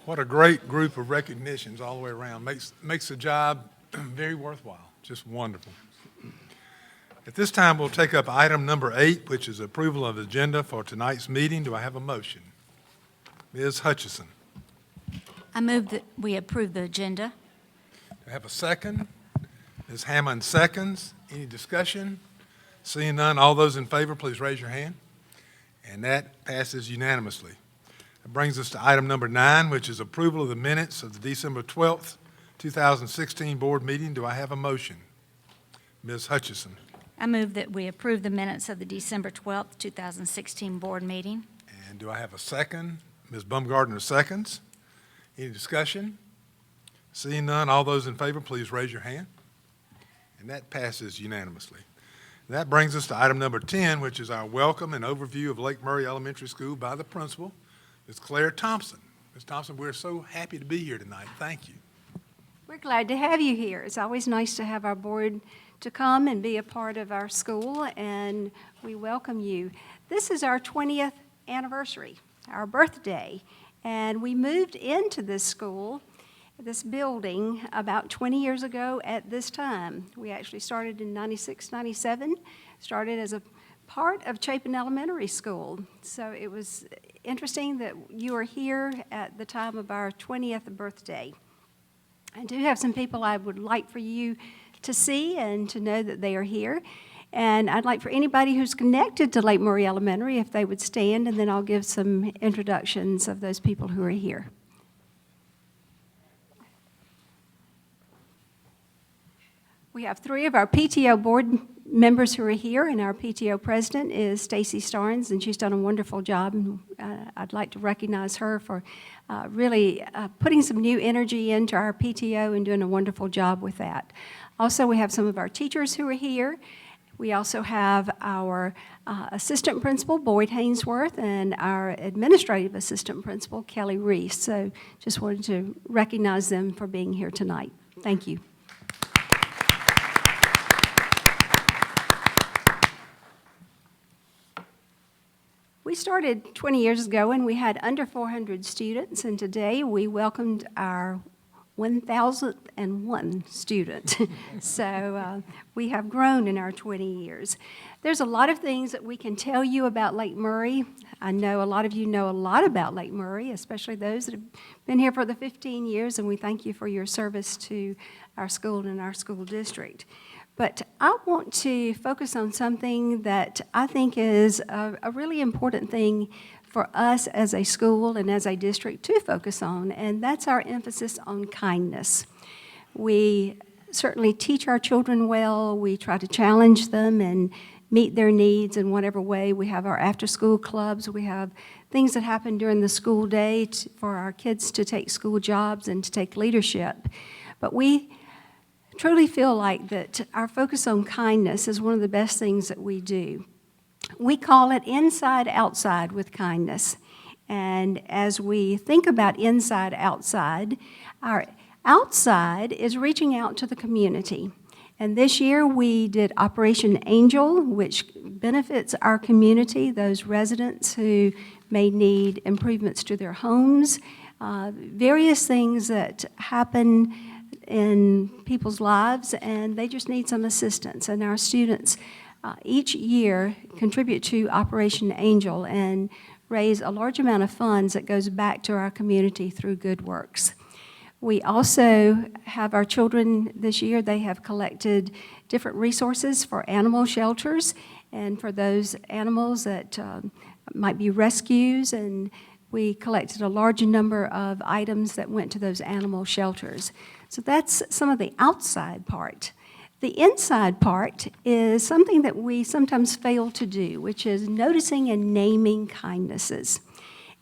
What a great group of recognitions all the way around. Makes the job very worthwhile. Just wonderful. At this time, we'll take up item number 8, which is approval of the agenda for tonight's meeting. Do I have a motion? Ms. Hutchison. I move that we approve the agenda. Do I have a second? Ms. Hammond seconds. Any discussion? Seeing none, all those in favor, please raise your hand. And that passes unanimously. That brings us to item number 9, which is approval of the minutes of the December 12th, 2016 board meeting. Do I have a motion? Ms. Hutchison. I move that we approve the minutes of the December 12th, 2016 board meeting. And do I have a second? Ms. Baumgartner seconds. Any discussion? Seeing none, all those in favor, please raise your hand. And that passes unanimously. That brings us to item number 10, which is our welcome and overview of Lake Murray Elementary School by the principal, Ms. Claire Thompson. Ms. Thompson, we're so happy to be here tonight. Thank you. We're glad to have you here. It's always nice to have our board to come and be a part of our school, and we welcome you. This is our 20th anniversary, our birthday, and we moved into this school, this building, about 20 years ago at this time. We actually started in 96, 97, started as a part of Chapin Elementary School. So it was interesting that you are here at the time of our 20th birthday. I do have some people I would like for you to see and to know that they are here. And I'd like for anybody who's connected to Lake Murray Elementary, if they would stand, and then I'll give some introductions of those people who are here. We have 3 of our PTO board members who are here, and our PTO president is Stacy Starnes, and she's done a wonderful job. And I'd like to recognize her for really putting some new energy into our PTO and doing a wonderful job with that. Also, we have some of our teachers who are here. We also have our assistant principal, Boyd Hainsworth, and our administrative assistant principal, Kelly Reese. So just wanted to recognize them for being here tonight. Thank you. We started 20 years ago and we had under 400 students, and today we welcomed our 1,001 student. So we have grown in our 20 years. There's a lot of things that we can tell you about Lake Murray. I know a lot of you know a lot about Lake Murray, especially those that have been here for the 15 years, and we thank you for your service to our school and our school district. But I want to focus on something that I think is a really important thing for us as a school and as a district to focus on, and that's our emphasis on kindness. We certainly teach our children well. We try to challenge them and meet their needs in whatever way. We have our after-school clubs. We have things that happen during the school day for our kids to take school jobs and to take leadership. But we truly feel like that our focus on kindness is one of the best things that we do. We call it inside outside with kindness. And as we think about inside outside, our outside is reaching out to the community. And this year we did Operation Angel, which benefits our community, those residents who may need improvements to their homes, various things that happen in people's lives, and they just need some assistance. And our students each year contribute to Operation Angel and raise a large amount of funds that goes back to our community through good works. We also have our children this year, they have collected different resources for animal shelters and for those animals that might be rescues, and we collected a large number of items that went to those animal shelters. So that's some of the outside part. The inside part is something that we sometimes fail to do, which is noticing and naming kindnesses.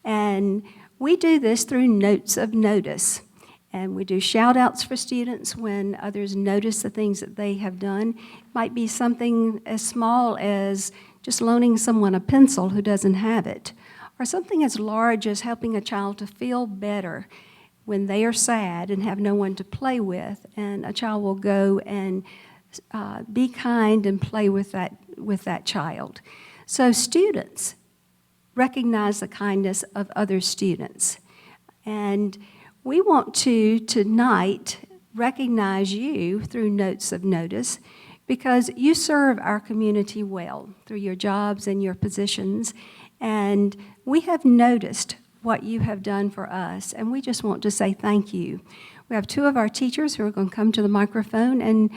And we do this through notes of notice. And we do shout-outs for students when others notice the things that they have done. It might be something as small as just loaning someone a pencil who doesn't have it, or something as large as helping a child to feel better when they are sad and have no one to play with, and a child will go and be kind and play with that child. So students recognize the kindness of other students. And we want to, tonight, recognize you through notes of notice because you serve our community well through your jobs and your positions. And we have noticed what you have done for us, and we just want to say thank you. We have two of our teachers who are going to come to the microphone and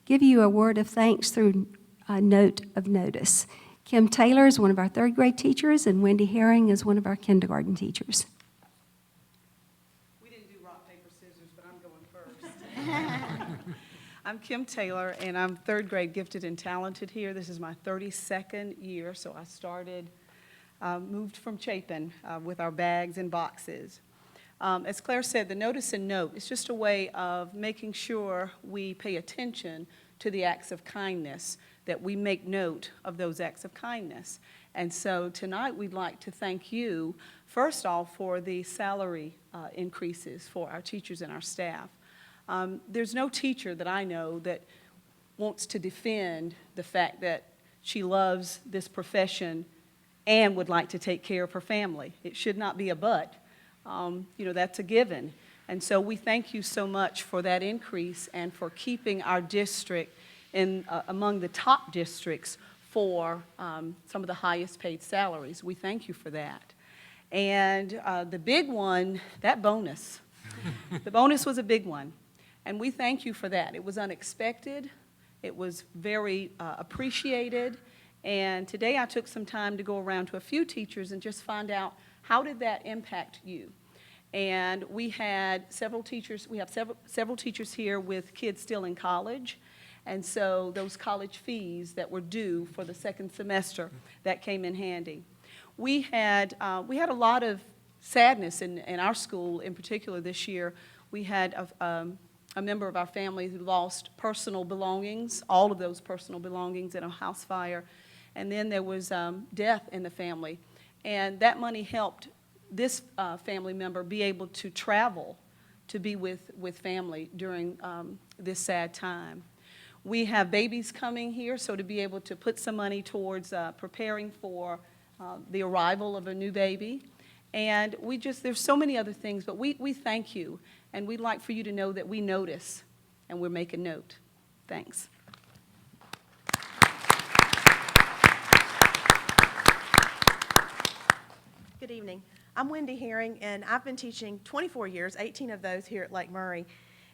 give you a word of thanks through a note of notice. Kim Taylor is one of our third grade teachers, and Wendy Herring is one of our kindergarten teachers. We didn't do rock, paper, scissors, but I'm going first. I'm Kim Taylor, and I'm third grade gifted and talented here. This is my 32nd year, so I started, moved from Chapin with our bags and boxes. As Claire said, the notice and note is just a way of making sure we pay attention to the acts of kindness, that we make note of those acts of kindness. And so tonight we'd like to thank you, first off, for the salary increases for our teachers and our staff. There's no teacher that I know that wants to defend the fact that she loves this profession and would like to take care of her family. It should not be a but. That's a given. And so we thank you so much for that increase and for keeping our district in among the top districts for some of the highest paid salaries. We thank you for that. And the big one, that bonus. The bonus was a big one. And we thank you for that. It was unexpected. It was very appreciated. And today I took some time to go around to a few teachers and just find out, how did that impact you? And we had several teachers, we have several teachers here with kids still in college. And so those college fees that were due for the second semester, that came in handy. We had a lot of sadness in our school in particular this year. We had a member of our family who lost personal belongings, all of those personal belongings in a house fire. And then there was death in the family. And that money helped this family member be able to travel to be with family during this sad time. We have babies coming here, so to be able to put some money towards preparing for the arrival of a new baby. And there's so many other things, but we thank you. And we'd like for you to know that we notice and we're making note. Thanks. Good evening. I'm Wendy Herring, and I've been teaching 24 years, 18 of those here at Lake Murray.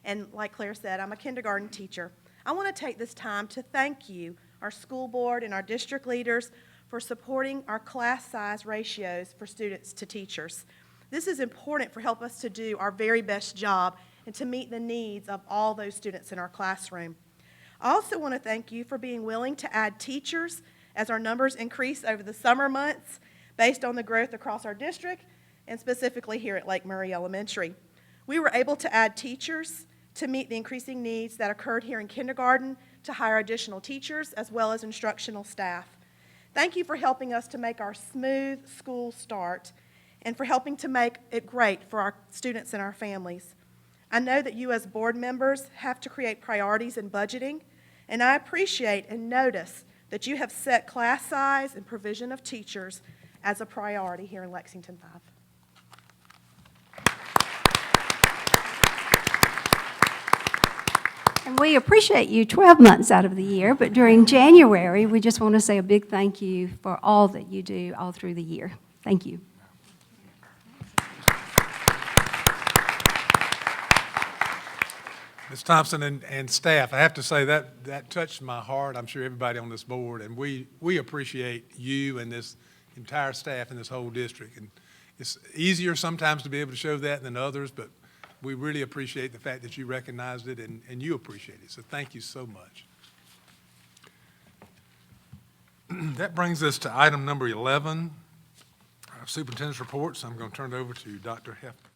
And like Claire said, I'm a kindergarten teacher. I want to take this time to thank you, our school board and our district leaders, for supporting our class size ratios for students to teachers. This is important for help us to do our very best job and to meet the needs of all those students in our classroom. I also want to thank you for being willing to add teachers as our numbers increase over the summer months, based on the growth across our district, and specifically here at Lake Murray Elementary. We were able to add teachers to meet the increasing needs that occurred here in kindergarten, to hire additional teachers, as well as instructional staff. Thank you for helping us to make our smooth school start, and for helping to make it great for our students and our families. I know that you as board members have to create priorities in budgeting, and I appreciate and notice that you have set class size and provision of teachers as a priority here in Lexington 5. And we appreciate you 12 months out of the year, but during January, we just want to say a big thank you for all that you do all through the year. Thank you. Ms. Thompson and staff, I have to say that touched my heart. I'm sure everybody on this board, and we appreciate you and this entire staff in this whole district. And it's easier sometimes to be able to show that than others, but we really appreciate the fact that you recognized it and you appreciate it. So thank you so much. That brings us to item number 11, our superintendent's reports. I'm going to turn it over to Dr. Hefner.